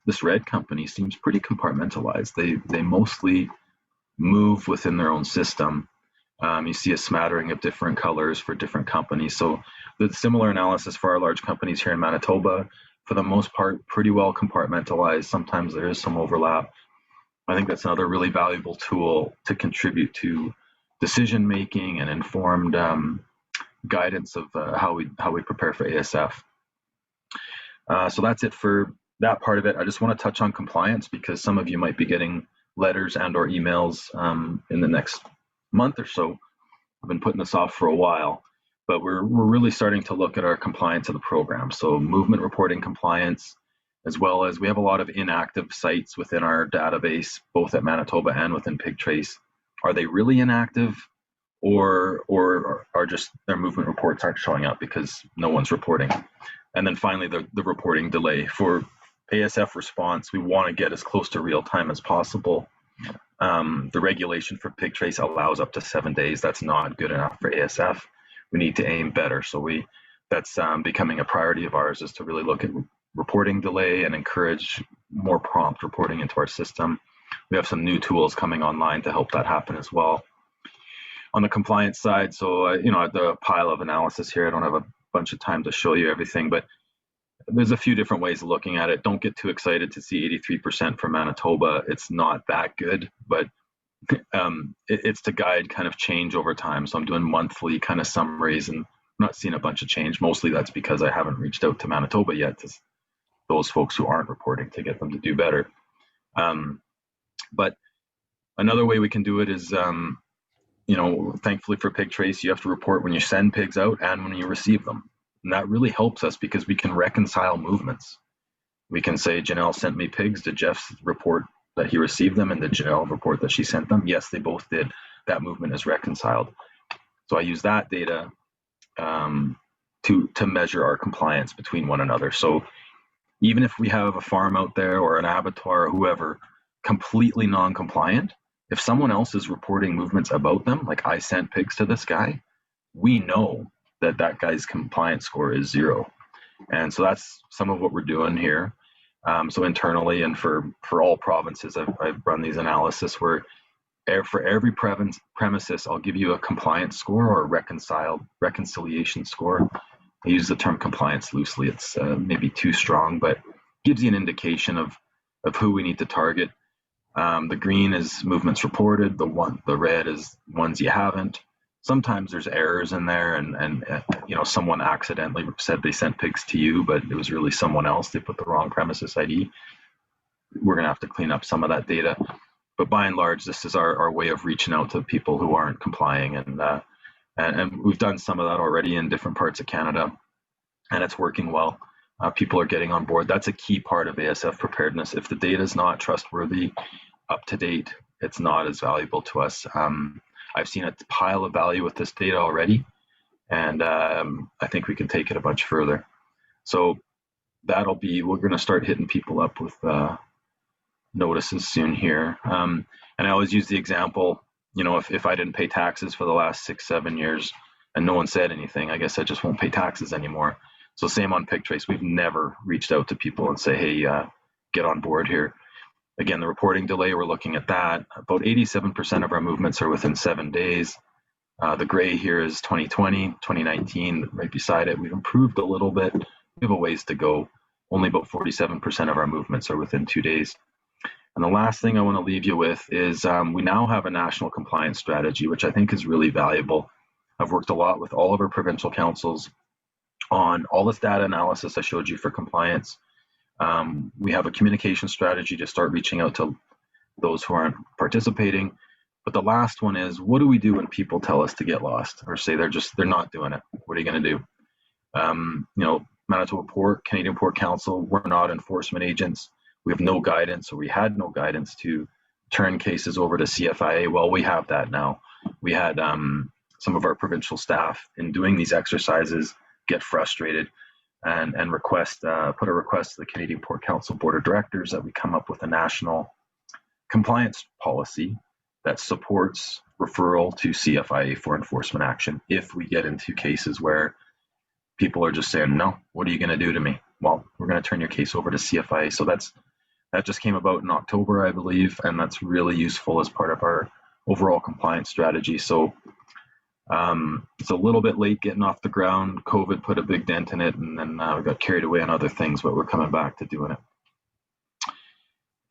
this red company seems pretty compartmentalized. They mostly move within their own system. You see a smattering of different colors for different companies. So the similar analysis for our large companies here in Manitoba, for the most part, pretty well compartmentalized. Sometimes there is some overlap. I think that's another really valuable tool to contribute to decision making and informed guidance of how we prepare for ASF. So that's it for that part of it. I just want to touch on compliance because some of you might be getting letters and or emails in the next month or so. I've been putting this off for a while, but we're really starting to look at our compliance of the program. So movement reporting compliance, as well as we have a lot of inactive sites within our database, both at Manitoba and within PigTRACE. Are they really inactive, or are just their movement reports aren't showing up because no one's reporting? And then finally, the reporting delay. For ASF response, we want to get as close to real time as possible. The regulation for PigTRACE allows up to 7 days. That's not good enough for ASF. We need to aim better. So that's becoming a priority of ours, is to really look at reporting delay and encourage more prompt reporting into our system. We have some new tools coming online to help that happen as well. On the compliance side, so the pile of analysis here, I don't have a bunch of time to show you everything, but there's a few different ways of looking at it. Don't get too excited to see 83% for Manitoba. It's not that good, but it's to guide kind of change over time. So I'm doing monthly kind of summaries, and I'm not seeing a bunch of change. Mostly that's because I haven't reached out to Manitoba yet, to those folks who aren't reporting, to get them to do better. But another way we can do it is, thankfully for PigTRACE, you have to report when you send pigs out and when you receive them. And that really helps us because we can reconcile movements. We can say, Jenelle sent me pigs. Did Jeff report that he received them? And did Jenelle report that she sent them? Yes, they both did. That movement is reconciled. So I use that data to measure our compliance between one another. So even if we have a farm out there or an abattoir or whoever completely non-compliant, if someone else is reporting movements about them, like I sent pigs to this guy, we know that guy's compliance score is 0. And so that's some of what we're doing here. So internally and for all provinces, I've run these analysis where for every premises, I'll give you a compliance score or a reconciliation score. I use the term compliance loosely. It's maybe too strong, but gives you an indication of who we need to target. The green is movements reported. The red is ones you haven't. Sometimes there's errors in there, and someone accidentally said they sent pigs to you, but it was really someone else. They put the wrong premises ID. We're gonna have to clean up some of that data. But by and large, this is our way of reaching out to people who aren't complying, and we've done some of that already in different parts of Canada, and it's working well. People are getting on board. That's a key part of ASF preparedness. If the data is not trustworthy, up to date, it's not as valuable to us. I've seen a pile of value with this data already, and I think we can take it a bunch further. So we're going to start hitting people up with notices soon here. And I always use the example, if I didn't pay taxes for the last 6-7 years and no one said anything, I guess I just won't pay taxes anymore. So same on PigTRACE. We've never reached out to people and say, hey, get on board here. Again, the reporting delay, we're looking at that. About 87% of our movements are within 7 days. The gray here is 2020, 2019, right beside it. We've improved a little bit. We have a ways to go. Only about 47% of our movements are within 2 days. And the last thing I want to leave you with is we now have a national compliance strategy, which I think is really valuable. I've worked a lot with all of our provincial councils on all this data analysis I showed you for compliance. We have a communication strategy to start reaching out to those who aren't participating. But the last one is, what do we do when people tell us to get lost or say they're not doing it? What are you going to do? Manitoba Pork, Canadian Pork Council, we're not enforcement agents. We have no guidance, or we had no guidance to turn cases over to CFIA. Well, we have that now. We had some of our provincial staff in doing these exercises get frustrated and put a request to the Canadian Pork Council Board of Directors that we come up with a national compliance policy that supports referral to CFIA for enforcement action if we get into cases where people are just saying, no, what are you going to do to me? Well, we're going to turn your case over to CFIA. So that just came about in October, I believe, and that's really useful as part of our overall compliance strategy. So It's a little bit late getting off the ground. COVID put a big dent in it, and then we got carried away on other things, but we're coming back to doing it.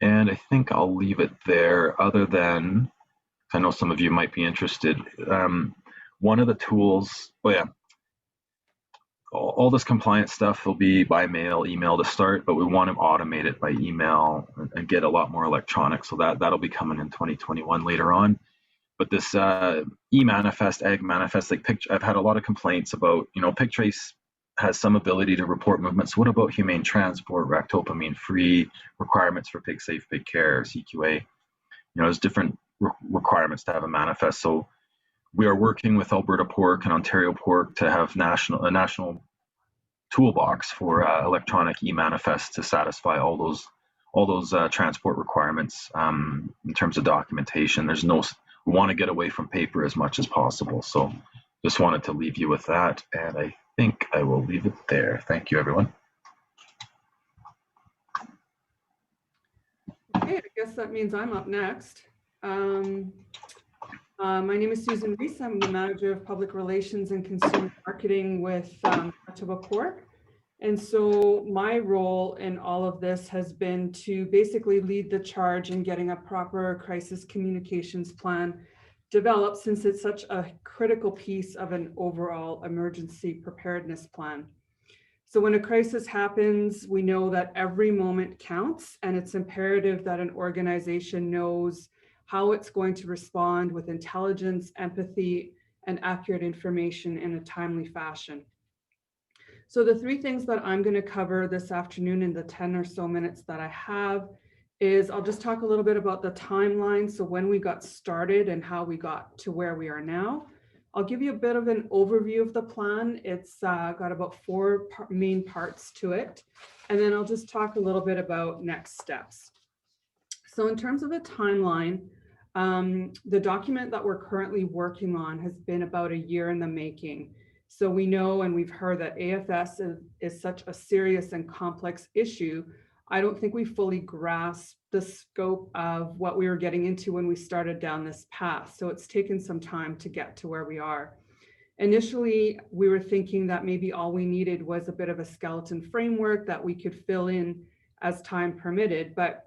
And I think I'll leave it there, other than, I know some of you might be interested. One of the tools, all this compliance stuff will be by mail, email to start, but we want to automate it by email and get a lot more electronic. So that'll be coming in 2021 later on. But this e-manifest, ag manifest, like I've had a lot of complaints about, PigTRACE has some ability to report movements. What about humane transport, ractopamine free, requirements for pig safe, pig care, CQA? There's different requirements to have a manifest. So we are working with Alberta Pork and Ontario Pork to have a national toolbox for electronic e-manifest to satisfy all those transport requirements in terms of documentation. We want to get away from paper as much as possible. So just wanted to leave you with that, and I think I will leave it there. Thank you, everyone. Okay, I guess that means I'm up next. My name is Susan Reese. I'm the Manager of Public Relations and Consumer Marketing with Manitoba Pork. And so my role in all of this has been to basically lead the charge in getting a proper crisis communications plan developed, since it's such a critical piece of an overall emergency preparedness plan. So when a crisis happens, we know that every moment counts, and it's imperative that an organization knows how it's going to respond with intelligence, empathy, and accurate information in a timely fashion. So the three things that I'm going to cover this afternoon in the 10 or so minutes that I have is I'll just talk a little bit about the timeline. So when we got started and how we got to where we are now. I'll give you a bit of an overview of the plan. It's got about four main parts to it. And then I'll just talk a little bit about next steps. So in terms of a timeline, the document that we're currently working on has been about a year in the making. So we know, and we've heard, that AFS is such a serious and complex issue. I don't think we fully grasped the scope of what we were getting into when we started down this path. So it's taken some time to get to where we are. Initially, we were thinking that maybe all we needed was a bit of a skeleton framework that we could fill in as time permitted. But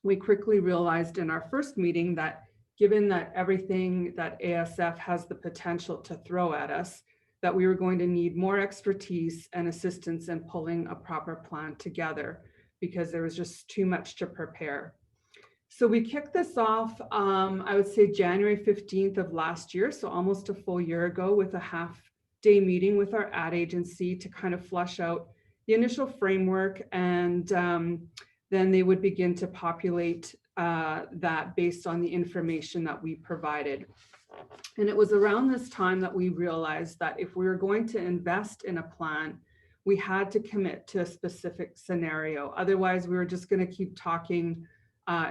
we quickly realized in our first meeting that given that everything that ASF has the potential to throw at us, that we were going to need more expertise and assistance in pulling a proper plan together, because there was just too much to prepare. So we kicked this off, I would say January 15th of last year, so almost a full year ago, with a half-day meeting with our ad agency to kind of flush out the initial framework, and then they would begin to populate that based on the information that we provided. And it was around this time that we realized that if we were going to invest in a plan, we had to commit to a specific scenario. Otherwise, we were just going to keep talking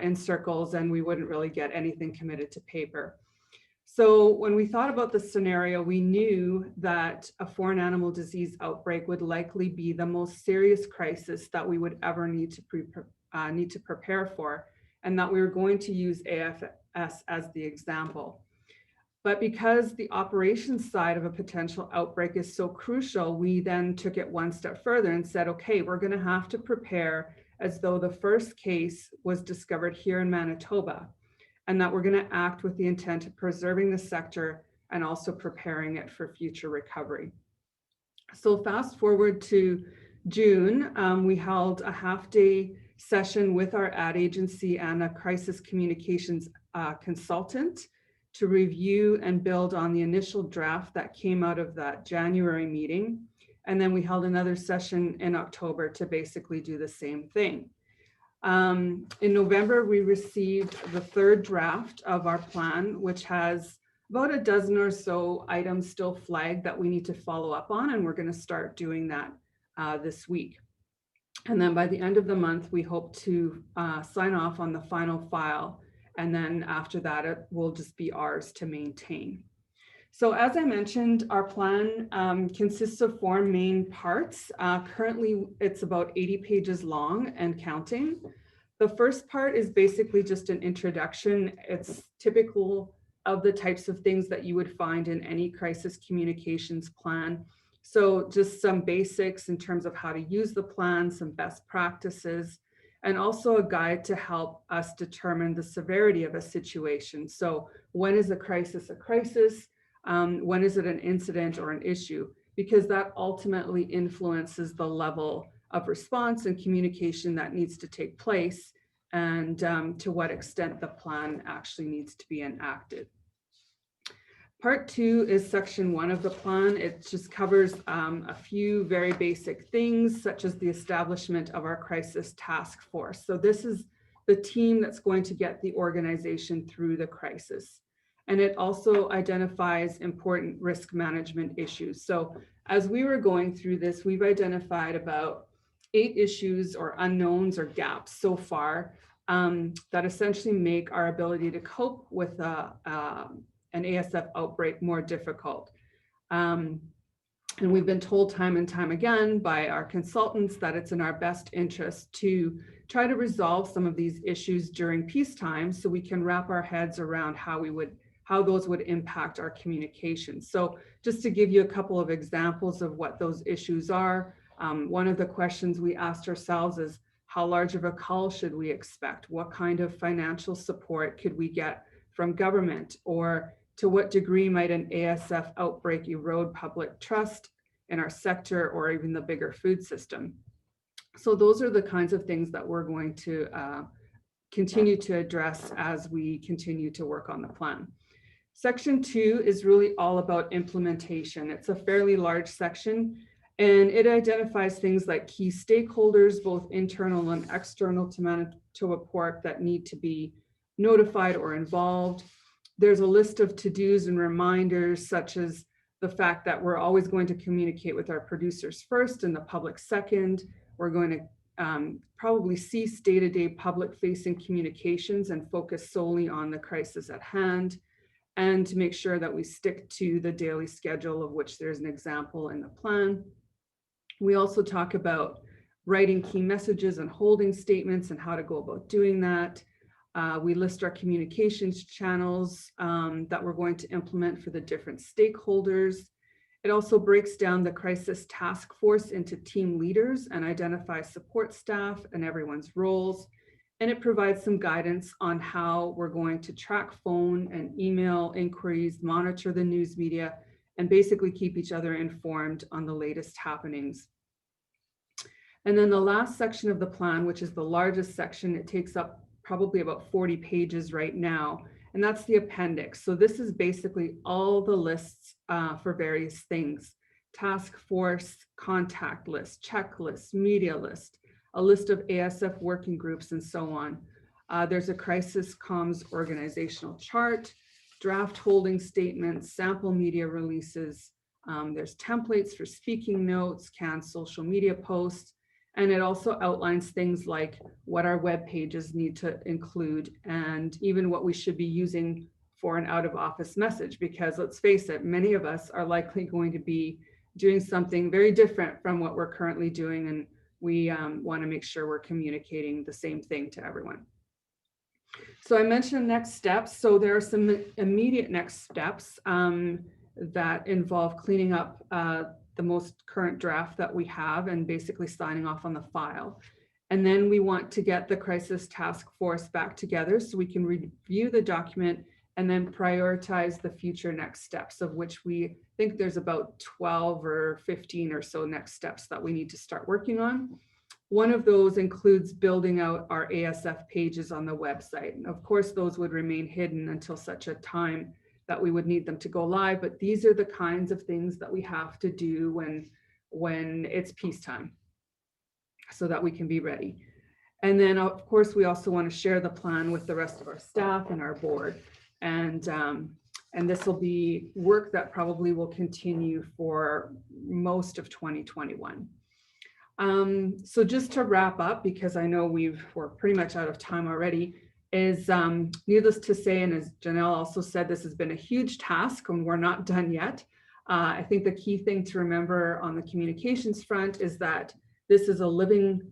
in circles and we wouldn't really get anything committed to paper. So when we thought about the scenario, we knew that a foreign animal disease outbreak would likely be the most serious crisis that we would ever need to prepare for, and that we were going to use AFS as the example. But because the operations side of a potential outbreak is so crucial, we then took it one step further and said, okay, we're going to have to prepare as though the first case was discovered here in Manitoba, and that we're going to act with the intent of preserving the sector and also preparing it for future recovery. So fast forward to June, we held a half-day session with our ad agency and a crisis communications consultant to review and build on the initial draft that came out of that January meeting. And then we held another session in October to basically do the same thing. In November, we received the third draft of our plan, which has about a dozen or so items still flagged that we need to follow up on, and we're going to start doing that this week. And then by the end of the month, we hope to sign off on the final file. And then after that, it will just be ours to maintain. So as I mentioned, our plan consists of four main parts. Currently, it's about 80 pages long and counting. The first part is basically just an introduction. It's typical of the types of things that you would find in any crisis communications plan. So just some basics in terms of how to use the plan, some best practices, and also a guide to help us determine the severity of a situation. So when is a crisis a crisis? When is it an incident or an issue? Because that ultimately influences the level of response and communication that needs to take place, and to what extent the plan actually needs to be enacted. Part 2 is section 1 of the plan. It just covers a few very basic things, such as the establishment of our crisis task force. So this is the team that's going to get the organization through the crisis. And it also identifies important risk management issues. So as we were going through this, we've identified about 8 issues or unknowns or gaps so far that essentially make our ability to cope with an ASF outbreak more difficult. And we've been told time and time again by our consultants that it's in our best interest to try to resolve some of these issues during peacetime, so we can wrap our heads around how those would impact our communication. So just to give you a couple of examples of what those issues are, one of the questions we asked ourselves is, how large of a call should we expect? What kind of financial support could we get from government? Or to what degree might an ASF outbreak erode public trust in our sector or even the bigger food system? So those are the kinds of things that we're going to continue to address as we continue to work on the plan. Section 2 is really all about implementation. It's a fairly large section, and it identifies things like key stakeholders, both internal and external to Manitoba Pork, that need to be notified or involved. There's a list of to-dos and reminders, such as the fact that we're always going to communicate with our producers first and the public second. We're going to probably cease day-to-day public-facing communications and focus solely on the crisis at hand, and to make sure that we stick to the daily schedule, of which there's an example in the plan. We also talk about writing key messages and holding statements and how to go about doing that. We list our communications channels that we're going to implement for the different stakeholders. It also breaks down the crisis task force into team leaders and identifies support staff and everyone's roles. And it provides some guidance on how we're going to track phone and email inquiries, monitor the news media, and basically keep each other informed on the latest happenings. And then the last section of the plan, which is the largest section, it takes up probably about 40 pages right now, and that's the appendix. So this is basically all the lists for various things: task force, contact list, checklist, media list, a list of ASF working groups, and so on. There's a crisis comms organizational chart, draft holding statements, sample media releases. There's templates for speaking notes, canned social media posts, and it also outlines things like what our web pages need to include, and even what we should be using for an out of office message, because let's face it, many of us are likely going to be doing something very different from what we're currently doing, and we want to make sure we're communicating the same thing to everyone. So I mentioned next steps. So there are some immediate next steps that involve cleaning up the most current draft that we have and basically signing off on the file. And then we want to get the crisis task force back together so we can review the document and then prioritize the future next steps, of which we think there's about 12 or 15 or so next steps that we need to start working on. One of those includes building out our ASF pages on the website. And of course, those would remain hidden until such a time that we would need them to go live, but these are the kinds of things that we have to do when it's peacetime, so that we can be ready. And then of course, we also want to share the plan with the rest of our staff and our board. And this will be work that probably will continue for most of 2021. So just to wrap up, because I know we're pretty much out of time already, is needless to say, and as Jenelle also said, this has been a huge task and we're not done yet. I think the key thing to remember on the communications front is that this is a living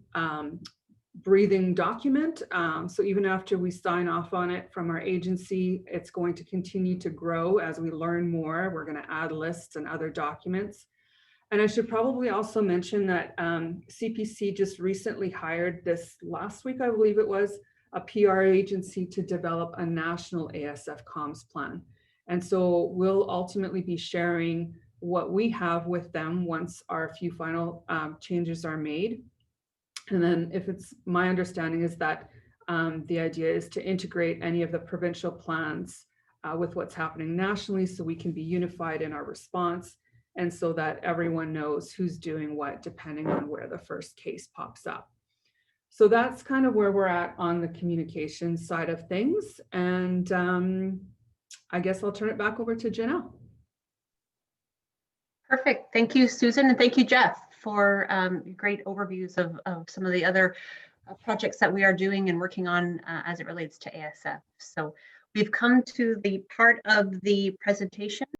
breathing document. So even after we sign off on it from our agency, it's going to continue to grow as we learn more. We're going to add lists and other documents. And I should probably also mention that CPC just recently hired this last week, I believe it was, a PR agency to develop a national ASF comms plan. And so we'll ultimately be sharing what we have with them once our few final changes are made. And then if it's, my understanding is that the idea is to integrate any of the provincial plans with what's happening nationally so we can be unified in our response and so that everyone knows who's doing what depending on where the first case pops up. So that's kind of where we're at on the communication side of things. And I guess I'll turn it back over to Jenelle. Perfect. Thank you, Susan, and thank you, Jeff, for great overviews of some of the other projects that we are doing and working on as it relates to ASF. So we've come to the part of the presentation